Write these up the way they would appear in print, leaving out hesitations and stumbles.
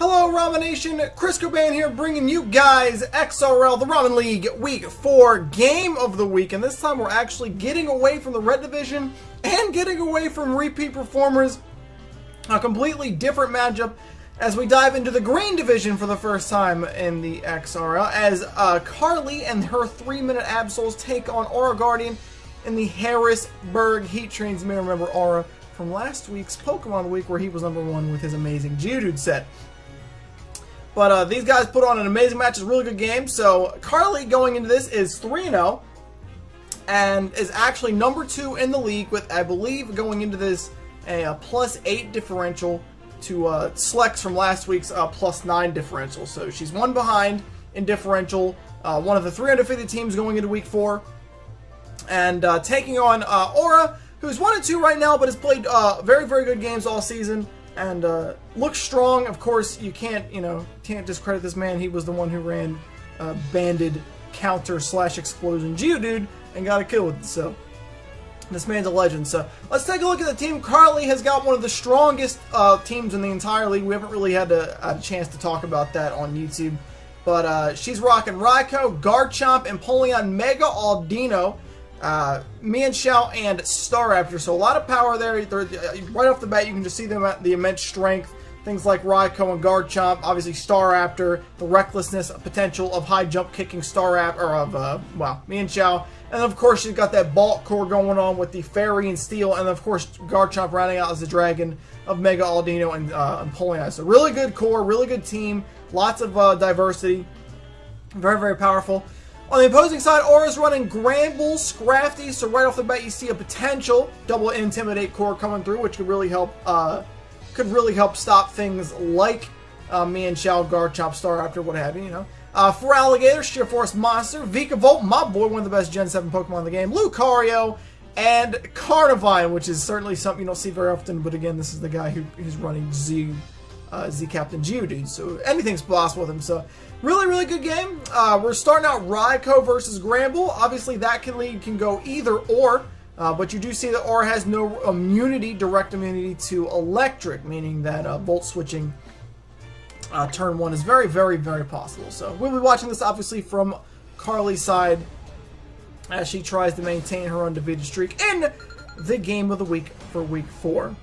Hello Ramen Nation, Chris Cobain here bringing you guys XRL, the Ramen League Week 4 Game of the Week. And this time we're actually getting away from the Red Division and getting away from repeat performers. A completely different matchup as we dive into the Green Division for the first time in the XRL. As Carly and her 3-minute Absols take on Aura Guardian in the Harrisburg Heatrans. You may remember Aura from last week's Pokemon of the Week where he was #1 with his amazing Geodude set. But these guys put on an amazing match. It's a really good game. So Carly going into this is 3-0 and is actually #2 in the league with, I believe, going into this a +8 differential to Slex from last week's +9 differential. So she's one behind in differential. One of the 350 teams going into week 4. And taking on Aura, who's 1-2 right now, but has played very, very good games all season. And looks strong. Of course, you can't discredit this man. He was the one who ran banded counter/explosion Geodude and got a kill with it. So this man's a legend. So let's take a look at the team. Carly has got one of the strongest teams in the entire league. We haven't really had a chance to talk about that on YouTube, but she's rocking Raikou, Garchomp, Empoleon, Mega Aldino, Mienshao, and Staraptor. So a lot of power there. Right off the bat, you can just see the immense strength. Things like Raikou and Garchomp, obviously Staraptor, the recklessness potential of high jump kicking Staraptor, or of Mienshao, and of course she's got that Bulk core going on with the Fairy and Steel, and of course Garchomp rounding out as the Dragon of Mega Aldino and Empoleon. So really good core, really good team, lots of diversity, very, very powerful. On the opposing side, Aura's running Granbull, Scrafty, so right off the bat you see a potential double Intimidate core coming through, which could really help stop things like Mienshao, Garchomp, Staraptor, what have you, For Alligator, Sheer Force Monster, Vikavolt, my boy, one of the best Gen 7 Pokemon in the game, Lucario, and Carnivine, which is certainly something you don't see very often, but again, this is the guy who's running Z Captain Geodude, so anything's possible with him. So really, really good game. We're starting out Raikou versus Granbull. Obviously, that can go either or, but you do see that Aura has no direct immunity to electric, meaning that Volt switching turn 1 is very, very, very possible. So we'll be watching this obviously from Carly's side as she tries to maintain her undefeated streak in the game of the week for week 4.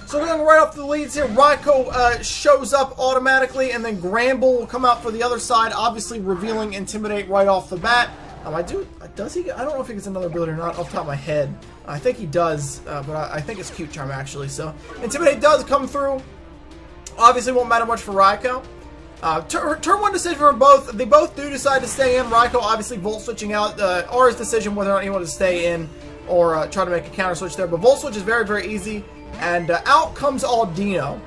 So we're going right off the leads here. Raikou shows up automatically, and then Granbull will come out for the other side, obviously revealing Intimidate right off the bat. Does he? I don't know if he gets another ability or not off the top of my head. I think he does, but I think it's Cute Charm actually. So Intimidate does come through. Obviously won't matter much for Raikou. Turn 1 decision for both. They both do decide to stay in. Raikou obviously Volt switching out. Aura's decision whether or not he wants to stay in or try to make a counter switch there. But Volt switch is very, very easy. And out comes Aldino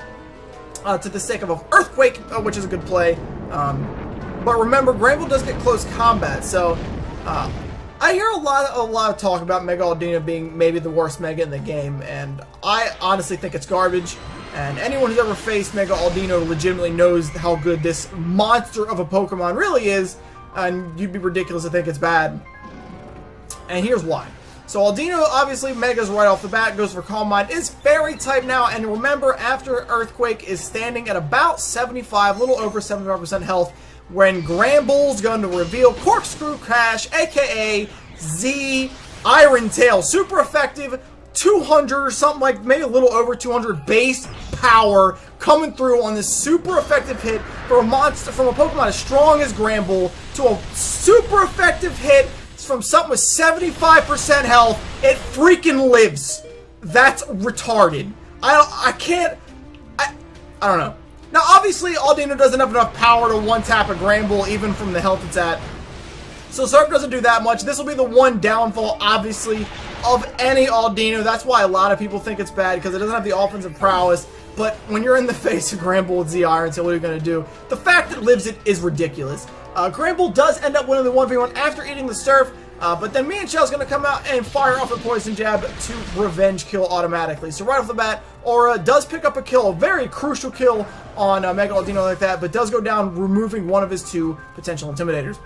to the sake of Earthquake, which is a good play. But remember, Granbull does get close combat, so I hear a lot of talk about Mega Aldino being maybe the worst Mega in the game, and I honestly think it's garbage. And anyone who's ever faced Mega Aldino legitimately knows how good this monster of a Pokemon really is, and you'd be ridiculous to think it's bad. And here's why. So Aldino, obviously, Mega's right off the bat, goes for Calm Mind, is Fairy type now, and remember, after Earthquake is standing at about 75, a little over 75% health, when Granbull's going to reveal Corkscrew Crash, aka Z Iron Tail. Super effective, 200 or something like, maybe a little over 200 base power coming through on this super effective hit for a monster, from a Pokemon as strong as Granbull to a super effective hit from something with 75% health. It freaking lives. That's retarded. I don't know. Now, obviously, Aldino doesn't have enough power to one-tap a Granbull, even from the health it's at. So Surf doesn't do that much. This will be the one downfall, obviously, of any Aldino. That's why a lot of people think it's bad, because it doesn't have the offensive prowess. But when you're in the face of Granbull with Z Iron, so what are you going to do? The fact that it lives it is ridiculous. Granbull does end up winning the 1v1 after eating the Surf, but then Mienshao's going to come out and fire off a Poison Jab to revenge kill automatically. So right off the bat, Aura does pick up a kill, a very crucial kill on Mega Aldino like that, but does go down, removing one of his 2 potential Intimidators.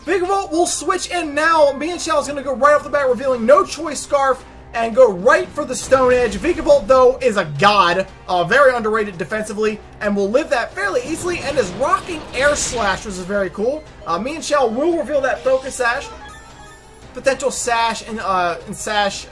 Vikavolt will switch in now. Mienshao is going to go right off the bat, revealing No Choice Scarf, and go right for the Stone Edge. Vikavolt, though, is a god, very underrated defensively, and will live that fairly easily, and is rocking Air Slash, which is very cool. Me and Shell will reveal that Focus Sash. Potential Sash and Sash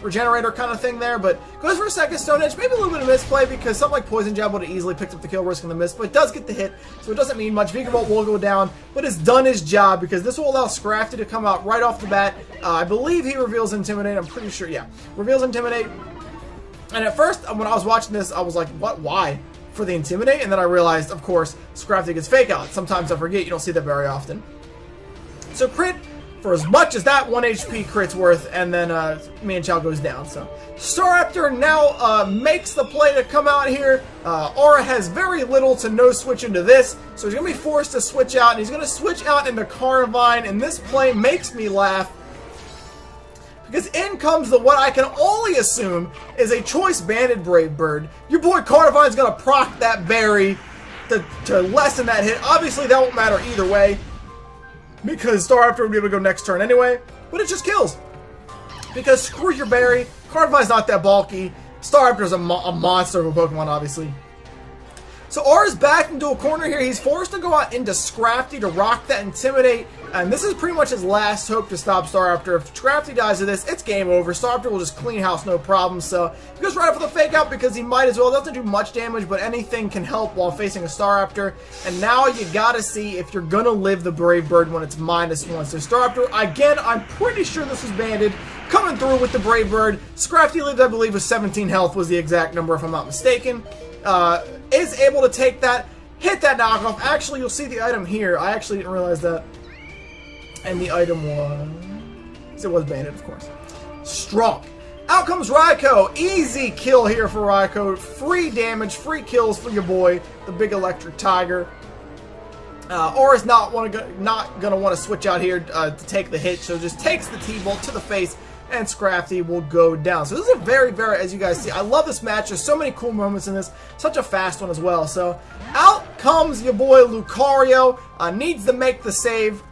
Regenerator kind of thing there, but goes for a second Stone Edge. Maybe a little bit of misplay because something like Poison Jab would have easily picked up the kill risk in the miss, but it does get the hit, so it doesn't mean much. Vikavolt will go down, but it's done his job because this will allow Scrafty to come out right off the bat. I believe he reveals Intimidate. I'm pretty sure, yeah. Reveals Intimidate. And at first, when I was watching this, I was like, what? Why? For the Intimidate? And then I realized, of course, Scrafty gets Fake Out. Sometimes I forget. You don't see that very often. So crit for as much as that 1 HP crit's worth, and then me and Chow goes down. So Staraptor now makes the play to come out here. Aura has very little to no switch into this, so he's going to be forced to switch out, and he's going to switch out into Carnivine, and this play makes me laugh. Because in comes the what I can only assume is a Choice Banded Brave Bird. Your boy Carnivine's going to proc that berry to lessen that hit. Obviously, that won't matter either way, because Staraptor will be able to go next turn anyway, but it just kills. Because screw your berry, Carnivine's not that bulky, Staraptor's a monster of a Pokemon, obviously. So Aura's back into a corner here. He's forced to go out into Scrafty to rock that Intimidate, and this is pretty much his last hope to stop Staraptor. If Scrafty dies to this, it's game over. Staraptor will just clean house, no problem. So he goes right up for the Fake Out because he might as well. It doesn't do much damage, but anything can help while facing a Staraptor. And now you gotta see if you're gonna live the Brave Bird when it's -1. So Staraptor, again, I'm pretty sure this was banded, coming through with the Brave Bird. Scrafty lived, I believe, with 17 health was the exact number, if I'm not mistaken. Is able to take that, hit that knockoff. Actually, you'll see the item here. I actually didn't realize that. And the item was... It was banded, of course. Strong. Out comes Raikou. Easy kill here for Raikou. Free damage, free kills for your boy, the big electric tiger. Aura's not going to want to switch out here to take the hit, so just takes the T-Bolt to the face, and Scrafty will go down. So this is a very, very, as you guys see, I love this match. There's so many cool moments in this. Such a fast one as well. So out comes your boy Lucario. Needs to make the save.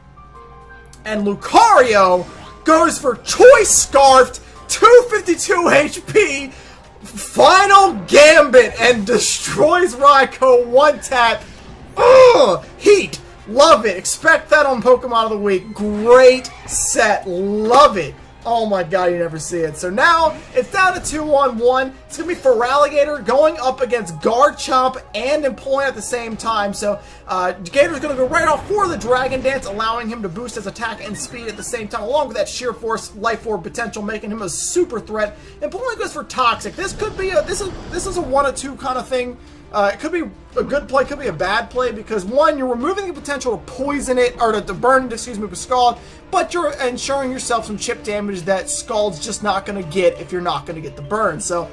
And Lucario goes for Choice Scarfed, 252 HP, Final Gambit, and destroys Raikou one tap. Ugh! Heat. Love it. Expect that on Pokemon of the Week. Great set. Love it. Oh my god, you never see it. So now, it's down to 2-on-1. It's going to be Feraligatr going up against Garchomp and Empoleon at the same time. So, Gator's going to go right off for the Dragon Dance, allowing him to boost his attack and speed at the same time, along with that Sheer Force, Life Orb potential, making him a super threat. Empoleon goes for Toxic. This could be a, this is a 1-2 kind of thing. It could be a good play, could be a bad play, because one, you're removing the potential to poison it, or to burn it, excuse me, with Scald, but you're ensuring yourself some chip damage that Scald's just not going to get if you're not going to get the burn. So,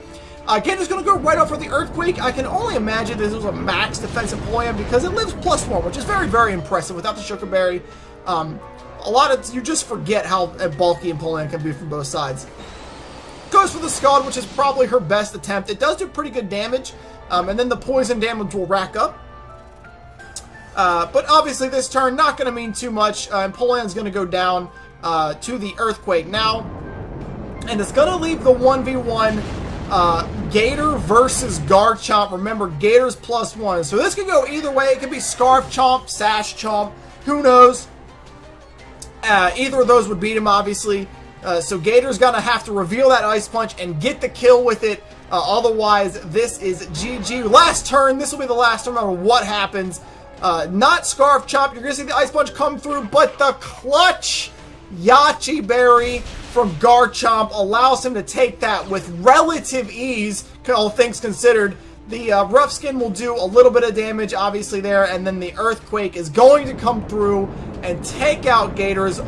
Gator's going to go right off for the Earthquake. I can only imagine this was a max defensive Empoleon because it lives +1, which is very, very impressive without the Sugar Berry. You just forget how bulky Empoleon can be from both sides. Goes for the Scald, which is probably her best attempt. It does do pretty good damage. And then the poison damage will rack up. But obviously this turn not going to mean too much. Empoleon's going to go down to the Earthquake now. And it's going to leave the 1v1 Gator versus Garchomp. Remember, Gator's +1. So this could go either way. It could be Scarf Chomp, Sash Chomp. Who knows? Either of those would beat him, obviously. So Gator's going to have to reveal that Ice Punch and get the kill with it. Otherwise, this is GG. Last turn. This will be the last turn no matter what happens. Not Scarf Chomp. You're going to see the Ice Punch come through, but the clutch Yachi Berry from Garchomp allows him to take that with relative ease, all things considered. The Rough Skin will do a little bit of damage, obviously, there, and then the Earthquake is going to come through and take out Gator's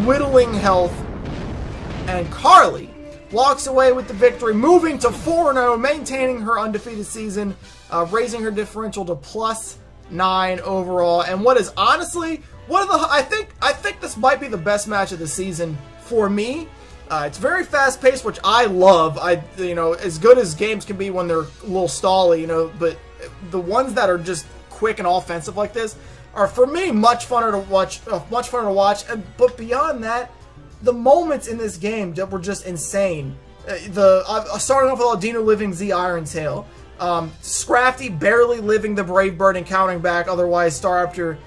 whittling health. And Carly walks away with the victory, moving to 4-0, maintaining her undefeated season, raising her differential to +9 overall. And what is honestly one of the I think this might be the best match of the season for me. It's very fast-paced, which I love. As good as games can be when they're a little stally, but the ones that are just quick and offensive like this are, for me, much funner to watch. But beyond that, the moments in this game that were just insane. Starting off with Aldino living Z Iron Tail. Scrafty barely living the Brave Bird and countering back, otherwise Staraptor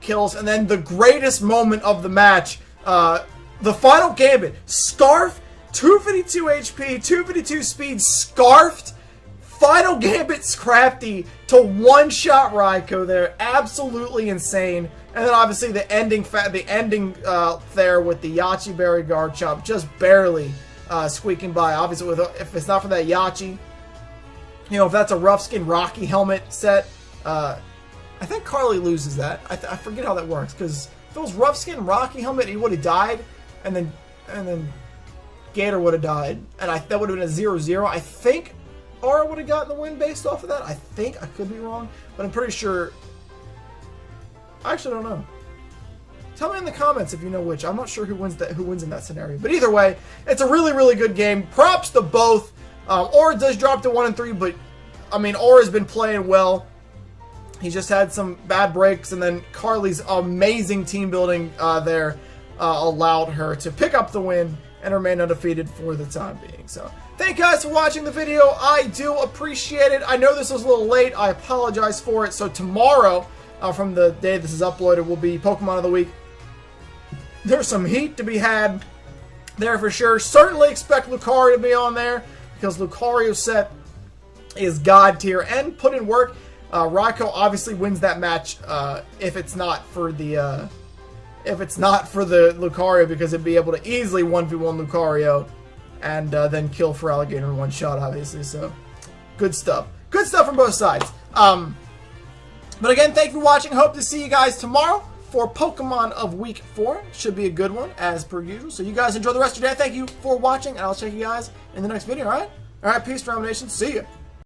kills. And then the greatest moment of the match, the final gambit. Scarf, 252 HP, 252 speed, scarfed. Final gambit Scrafty to one-shot Raikou there. Absolutely insane. And then obviously the ending there with the Yachi Berry Guard Chop, just barely squeaking by. Obviously, if it's not for that Yachi, you know, if that's a rough skin Rocky helmet set, I think Carly loses that. I forget how that works, because if it was rough skin Rocky helmet, he would have died, and then Gator would have died, and that would have been a 0-0. I think Aura would have gotten the win based off of that. I think, I could be wrong, but I'm pretty sure. I actually don't know. Tell me in the comments if you know which. I'm not sure who wins in that scenario. But either way, it's a really, really good game. Props to both. Aura does drop to 1-3, but I mean, Aura's been playing well. He just had some bad breaks, and then Carly's amazing team building there allowed her to pick up the win and remain undefeated for the time being. So, thank you guys for watching the video. I do appreciate it. I know this was a little late. I apologize for it. So tomorrow, from the day this is uploaded, will be Pokemon of the Week. There's some heat to be had there for sure. Certainly expect Lucario to be on there, because Lucario's set is god tier and put in work. Raikou obviously wins that match if it's not for the Lucario, because it'd be able to easily 1v1 Lucario and then kill for Alligator in one shot, obviously. So good stuff. Good stuff from both sides. But again, thank you for watching. Hope to see you guys tomorrow for Pokemon of Week 4. Should be a good one, as per usual. So you guys enjoy the rest of your day. Thank you for watching, and I'll check you guys in the next video, alright? Alright, peace, Ramen Nation. See ya.